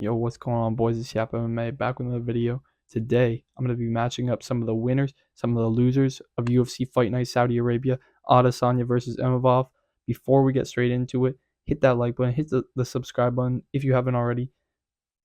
Yo, what's going on, boys? It's Yap MMA back with another video. Today, I'm going to be matching up some of the winners, some of the losers of UFC Fight Night Saudi Arabia, Adesanya versus Imavov. Before we get straight into it, hit that like button, hit the subscribe button if you haven't already,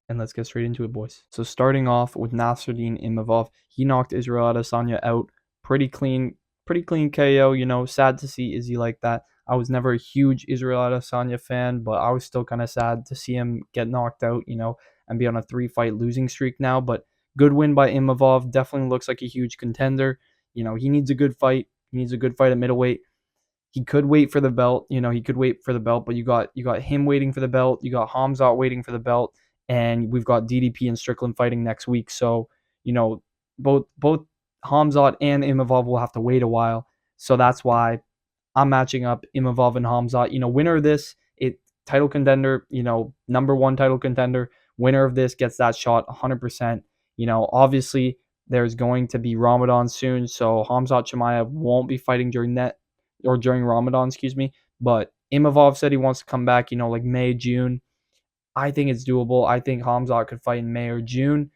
and let's get straight into it, boys. So starting off with Nasruddin Imavov, he knocked Israel Adesanya out pretty clean KO. Sad to see Izzy like that. I was never a huge Israel Adesanya fan, but I was still kind of sad to see him get knocked out, and be on a 3-fight losing streak now. But good win by Imavov. Definitely looks like a huge contender. He needs a good fight. He needs a good fight at middleweight. He could wait for the belt. He could wait for the belt, but you got him waiting for the belt. You got Hamzat waiting for the belt, and we've got DDP and Strickland fighting next week. So both Hamzat and Imavov will have to wait a while. So that's why I'm matching up Imavov and Hamzat. Winner of this, title contender. Number one title contender. Winner of this gets that shot 100%. Obviously there's going to be Ramadan soon, so Hamzat Chimaev won't be fighting during Ramadan, excuse me. But Imavov said he wants to come back, like May, June. I think it's doable. I think Hamzat could fight in May or June.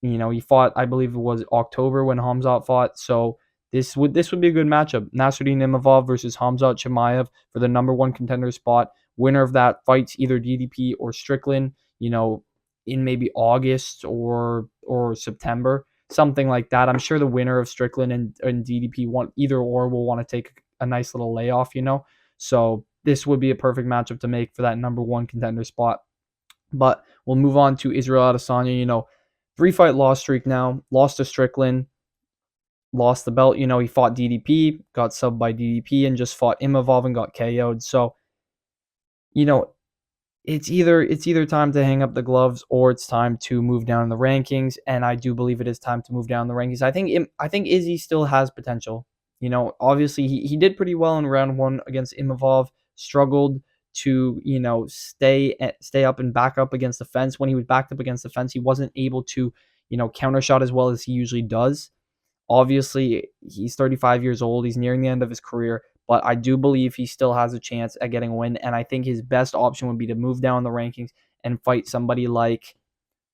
He fought, I believe it was October when Hamzat fought. So this would be a good matchup. Nasruddin Imavov versus Hamzat Chimaev for the number one contender spot. Winner of that fights either DDP or Strickland, in maybe August or September, something like that. I'm sure the winner of Strickland and DDP either or will want to take a nice little layoff. So this would be a perfect matchup to make for that number one contender spot. But we'll move on to Israel Adesanya. 3-fight loss streak now. Lost to Strickland. Lost the belt. He fought DDP, got subbed by DDP, and just fought Imavov and got KO'd. So, you know, it's either time to hang up the gloves or it's time to move down in the rankings. And I do believe it is time to move down the rankings. I think Izzy still has potential. Obviously he did pretty well in round one against Imavov. Struggled to stay up and back up against the fence. When he was backed up against the fence, he wasn't able to counter shot as well as he usually does. Obviously, he's 35 years old. He's nearing the end of his career, but I do believe he still has a chance at getting a win. And I think his best option would be to move down the rankings and fight somebody like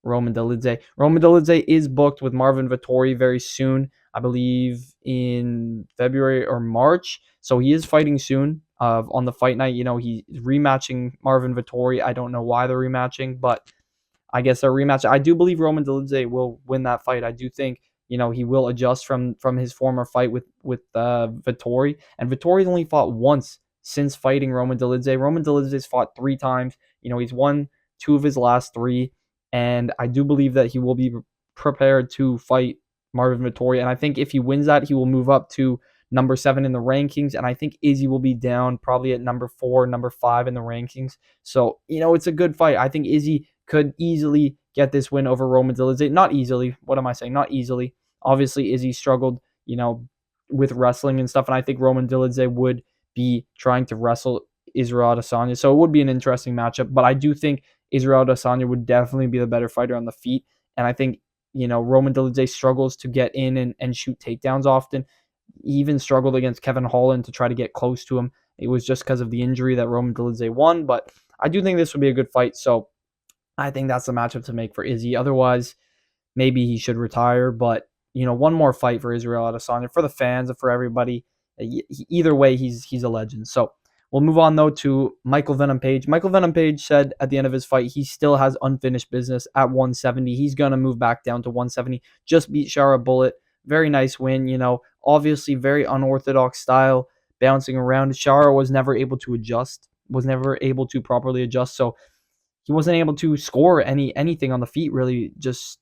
Roman Dolidze. Roman Dolidze is booked with Marvin Vettori very soon, I believe in February or March. So he is fighting soon on the fight night. He's rematching Marvin Vettori. I don't know why they're rematching, but I guess a rematch. I do believe Roman Dolidze will win that fight. I do think he will adjust from his former fight with Vettori, and Vettori's only fought once since fighting Roman Dolidze. Roman Dolidze's fought 3 times. He's won 2 of his last 3, and I do believe that he will be prepared to fight Marvin Vettori. And I think if he wins that, he will move up to number 7 in the rankings, and I think Izzy will be down probably at number 4, number 5 in the rankings. So it's a good fight. I think Izzy could easily get this win over Roman Dolidze. Not easily. What am I saying? Not easily. Obviously, Izzy struggled, with wrestling and stuff, and I think Roman Dolidze would be trying to wrestle Israel Adesanya. So it would be an interesting matchup, but I do think Israel Adesanya would definitely be the better fighter on the feet, and I think, Roman Dolidze struggles to get in and shoot takedowns often. He even struggled against Kevin Holland to try to get close to him. It was just because of the injury that Roman Dolidze won, but I do think this would be a good fight, so I think that's the matchup to make for Izzy. Otherwise, maybe he should retire. But one more fight for Israel Adesanya, for the fans and for everybody. Either way, he's a legend. So we'll move on though to Michael Venom Page. Michael Venom Page said at the end of his fight he still has unfinished business at 170. He's gonna move back down to 170. Just beat Shara Bullet. Very nice win. Obviously very unorthodox style, bouncing around. Shara was never able to adjust. Was never able to properly adjust. So he wasn't able to score anything on the feet, really. Just,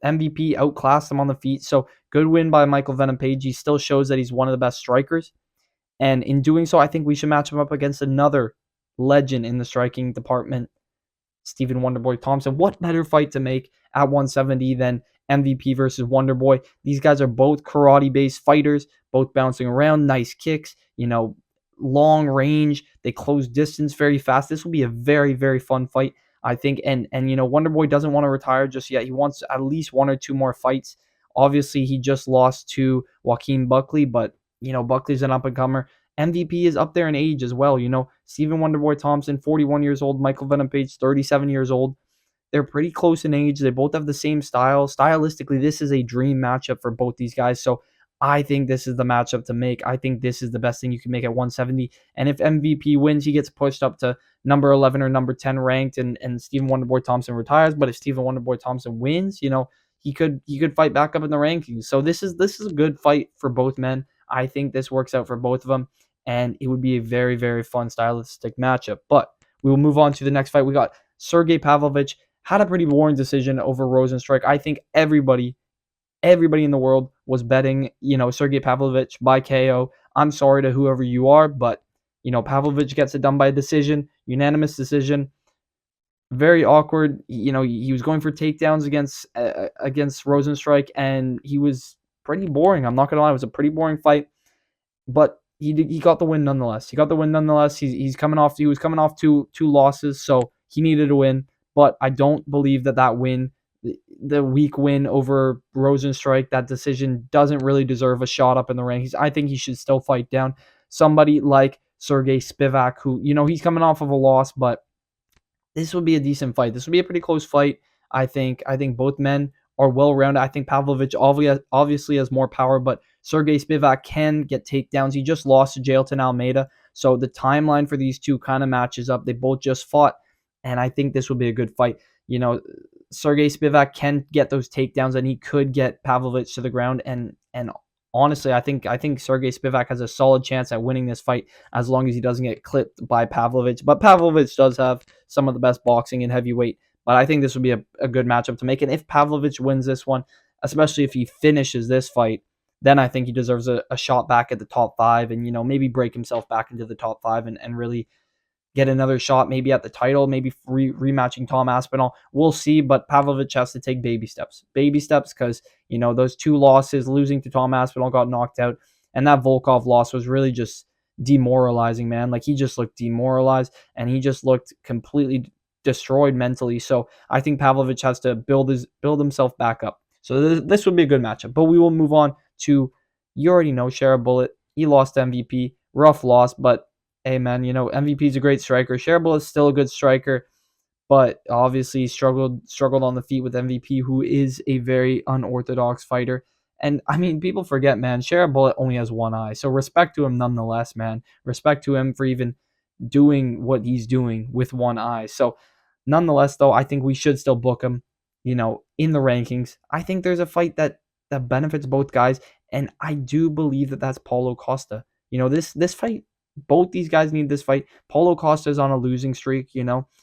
MVP outclassed him on the feet. So good win by Michael Venom Page. He still shows that he's one of the best strikers. And in doing so, I think we should match him up against another legend in the striking department, Stephen Wonderboy Thompson. What better fight to make at 170 than MVP versus Wonderboy? These guys are both karate-based fighters, both bouncing around, nice kicks, long range. They close distance very fast. This will be a very, very fun fight, I think. And Wonderboy doesn't want to retire just yet. He wants at least 1 or 2 more fights. Obviously, he just lost to Joaquin Buckley, but Buckley's an up-and-comer. MVP is up there in age as well. Stephen Wonderboy Thompson, 41 years old. Michael Venom Page, 37 years old. They're pretty close in age. They both have the same style. Stylistically, this is a dream matchup for both these guys. So I think this is the matchup to make. I think this is the best thing you can make at 170. And if MVP wins, he gets pushed up to number 11 or number 10 ranked, and Stephen Wonderboy Thompson retires. But if Stephen Wonderboy Thompson wins, he could fight back up in the rankings. So this is a good fight for both men. I think this works out for both of them, and it would be a very, very fun stylistic matchup. But we will move on to the next fight. We got Sergey Pavlovich had a pretty boring decision over Rosenstrike. I think everybody in the world was betting, Sergey Pavlovich by KO. I'm sorry to whoever you are, but Pavlovich gets it done by decision, unanimous decision. Very awkward. He was going for takedowns against Rosenstrike, and he was pretty boring. I'm not gonna lie, it was a pretty boring fight, but he got the win nonetheless. He got the win nonetheless. He was coming off two losses, so he needed a win. But I don't believe that win, the weak win over Rosenstrike, that decision doesn't really deserve a shot up in the rankings. I think he should still fight down somebody like Sergey Spivak, who he's coming off of a loss, but this would be a decent fight. This would be a pretty close fight. I think both men are well rounded. I think Pavlovich obviously has more power, but Sergey Spivak can get takedowns. He just lost to Jailton Almeida, so the timeline for these two kind of matches up. They both just fought, and I think this would be a good fight. Sergey Spivak can get those takedowns, and he could get Pavlovich to the ground. And honestly, I think Sergey Spivak has a solid chance at winning this fight as long as he doesn't get clipped by Pavlovich. But Pavlovich does have some of the best boxing in heavyweight. But I think this would be a good matchup to make. And if Pavlovich wins this one, especially if he finishes this fight, then I think he deserves a shot back at the top five, and maybe break himself back into the top five, and really get another shot, maybe at the title, maybe rematching Tom Aspinall. We'll see, but Pavlovich has to take baby steps. Baby steps, because, those two losses, losing to Tom Aspinall, got knocked out, and that Volkov loss was really just demoralizing, man. Like, he just looked demoralized, and he just looked completely destroyed mentally. So I think Pavlovich has to build himself back up. So this would be a good matchup. But we will move on to, you already know, Shara Bullet. He lost to MVP. Rough loss, but hey, man, MVP is a great striker. Sharable is still a good striker, but obviously struggled on the feet with MVP, who is a very unorthodox fighter. And I mean, people forget, man, Sharable only has one eye, so respect to him nonetheless, man. Respect to him for even doing what he's doing with one eye. So nonetheless, though, I think we should still book him, in the rankings. I think there's a fight that benefits both guys, and I do believe that that's Paulo Costa. This fight, both these guys need this fight. Paulo Costa's on a losing streak.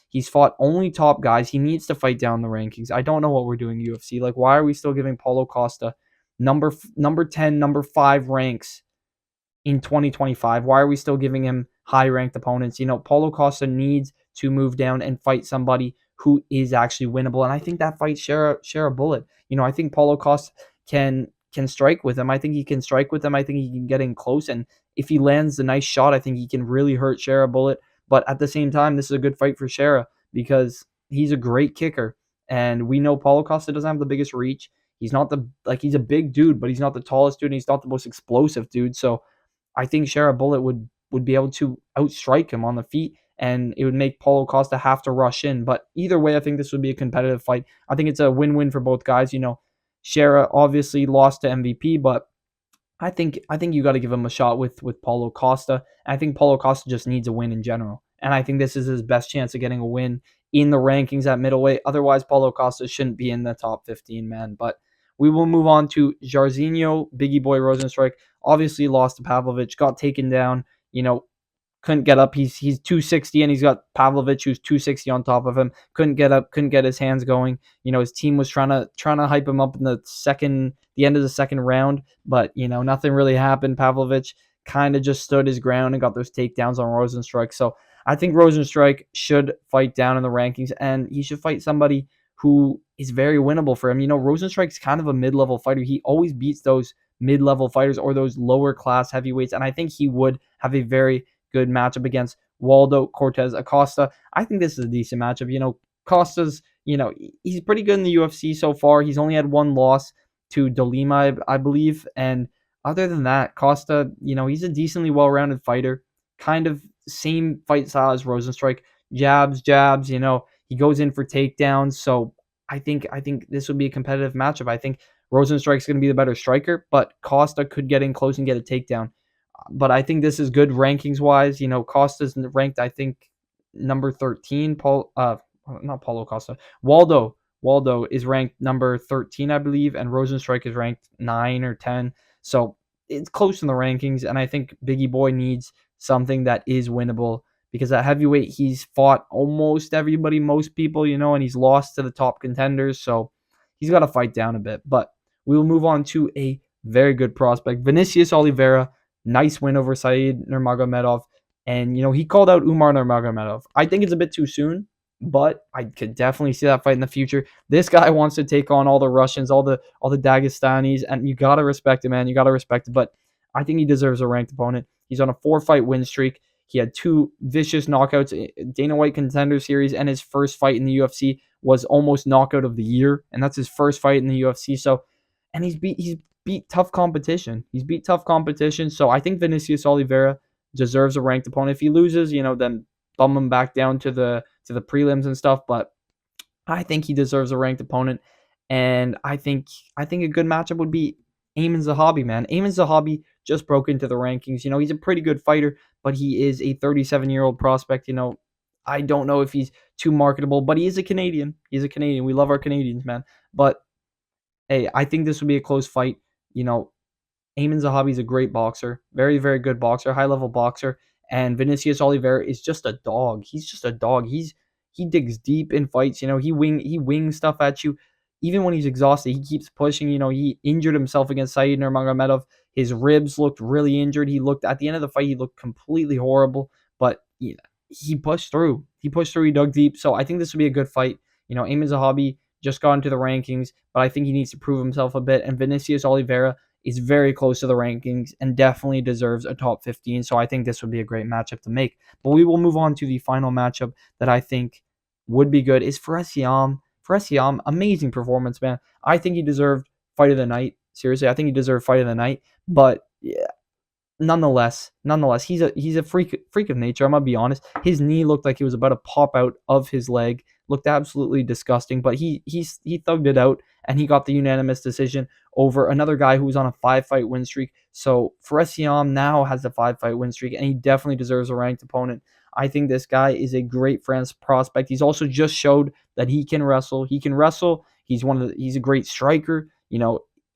He's fought only top guys. He needs to fight down the rankings. I don't know what we're doing, UFC. Like, why are we still giving Paulo Costa number 10, number 5 ranks in 2025? Why are we still giving him high ranked opponents? Paulo Costa needs to move down and fight somebody who is actually winnable. And I think that fight share a bullet. I think Paulo Costa can strike with him. I think he can strike with him. I think he can get in close. And if he lands a nice shot, I think he can really hurt Shara Bullet. But at the same time, this is a good fight for Shara because he's a great kicker. And we know Paulo Costa doesn't have the biggest reach. He's not he's a big dude, but he's not the tallest dude, and he's not the most explosive dude. So I think Shara Bullet would be able to outstrike him on the feet, and it would make Paulo Costa have to rush in. But either way, I think this would be a competitive fight. I think it's a win-win for both guys. Shara obviously lost to MVP, but I think you got to give him a shot with Paulo Costa. I think Paulo Costa just needs a win in general, and I think this is his best chance of getting a win in the rankings at middleweight. Otherwise, Paulo Costa shouldn't be in the top 15, man. But we will move on to Jairzinho, Biggie Boy Rosenstrike. Obviously lost to Pavlovich, got taken down. Couldn't get up. He's 260, and he's got Pavlovich, who's 260 on top of him. Couldn't get up, couldn't get his hands going. His team was trying to hype him up in the end of the second round, but nothing really happened. Pavlovich kind of just stood his ground and got those takedowns on Rosenstrike. So I think Rosenstrike should fight down in the rankings, and he should fight somebody who is very winnable for him. Rosenstrike's kind of a mid-level fighter. He always beats those mid-level fighters or those lower class heavyweights, and I think he would have a very good matchup against Waldo Cortez Acosta. I think this is a decent matchup. Costa's, he's pretty good in the UFC so far. He's only had one loss to Dolima, I believe. And other than that, Costa, he's a decently well-rounded fighter. Kind of same fight style as Rosenstrike. Jabs. He goes in for takedowns. So I think this would be a competitive matchup. I think Rosenstrike's going to be the better striker, but Costa could get in close and get a takedown. But I think this is good rankings wise. Costa's ranked, I think, number 13. Not Paulo Costa. Waldo is ranked number 13, I believe, and Rosenstrike is ranked 9 or 10. So it's close in the rankings, and I think Biggie Boy needs something that is winnable because at heavyweight he's fought almost everybody, most people, and he's lost to the top contenders. So he's got to fight down a bit. But we will move on to a very good prospect, Vinicius Oliveira. Nice win over Said Nurmagomedov. And, he called out Umar Nurmagomedov. I think it's a bit too soon, but I could definitely see that fight in the future. This guy wants to take on all the Russians, all the Dagestanis, and you got to respect it, man. You got to respect it. But I think he deserves a ranked opponent. He's on a 4-fight win streak. He had 2 vicious knockouts, Dana White Contender Series, and his first fight in the UFC was almost knockout of the year, and that's his first fight in the UFC. So, and he's beat tough competition. He's beat tough competition. So I think Vinicius Oliveira deserves a ranked opponent. If he loses, then bum him back down to the prelims and stuff. But I think he deserves a ranked opponent. And I think a good matchup would be Aiemann Zahabi, man. Aiemann Zahabi just broke into the rankings. He's a pretty good fighter, but he is a 37-year-old prospect. I don't know if he's too marketable, but he is a Canadian. He's a Canadian. We love our Canadians, man. But hey, I think this would be a close fight. Aiemann Zahabi is a great boxer, very, very good boxer, high-level boxer, and Vinicius Oliveira is just a dog. He's just a dog. He digs deep in fights. He wings stuff at you. Even when he's exhausted, he keeps pushing. He injured himself against Said Nurmagomedov. His ribs looked really injured. At the end of the fight, he looked completely horrible, but he pushed through. He dug deep. So I think this would be a good fight. Aiemann Zahabi just got into the rankings, but I think he needs to prove himself a bit. And Vinicius Oliveira is very close to the rankings and definitely deserves a top 15. So I think this would be a great matchup to make. But we will move on to the final matchup that I think would be good is Fares Yam. Fares Yam, amazing performance, man. I think he deserved fight of the night. Seriously, I think he deserved fight of the night. But yeah, nonetheless, he's a freak of nature. I'm gonna be honest. His knee looked like he was about to pop out of his leg. Looked absolutely disgusting, but he thugged it out and he got the unanimous decision over another guy who was on a 5-fight win streak. So Fares Yam now has a 5-fight win streak, and he definitely deserves a ranked opponent. I think this guy is a great France prospect. He's also just showed that he can wrestle. He can wrestle. He's a great striker.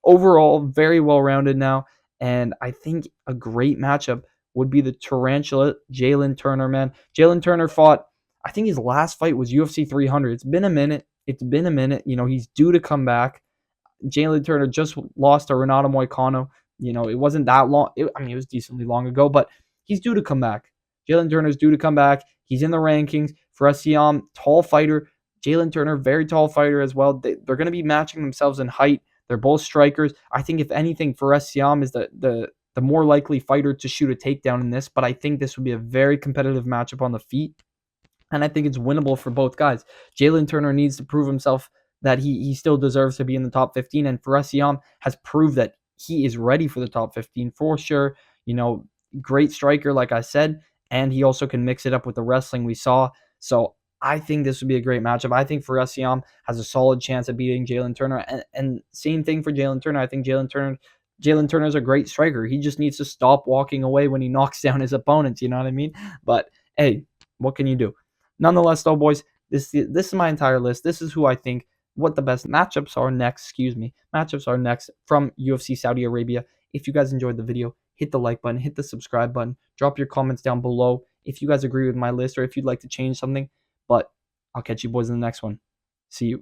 Overall very well rounded now. And I think a great matchup would be the Tarantula Jalen Turner, man. Jalen Turner fought, I think his last fight was UFC 300. It's been a minute. He's due to come back. Jalen Turner just lost to Renato Moicano. It wasn't that long. It was decently long ago, but he's due to come back. Jalen Turner's due to come back. He's in the rankings. Fares Yam, tall fighter. Jalen Turner, very tall fighter as well. They're going to be matching themselves in height. They're both strikers. I think if anything, Fares Yam is the more likely fighter to shoot a takedown in this, but I think this would be a very competitive matchup on the feet. And I think it's winnable for both guys. Jalen Turner needs to prove himself that he still deserves to be in the top 15. And Fares Yam has proved that he is ready for the top 15 for sure. Great striker, like I said. And he also can mix it up with the wrestling we saw. So I think this would be a great matchup. I think Fares Yam has a solid chance of beating Jalen Turner. And same thing for Jalen Turner. I think Jalen Turner's a great striker. He just needs to stop walking away when he knocks down his opponents. You know what I mean? But hey, what can you do? Nonetheless, though, boys, this is my entire list. This is who I think what the best matchups are next. Matchups are next from UFC Saudi Arabia. If you guys enjoyed the video, hit the like button, hit the subscribe button, drop your comments down below if you guys agree with my list or if you'd like to change something. But I'll catch you boys in the next one. See you.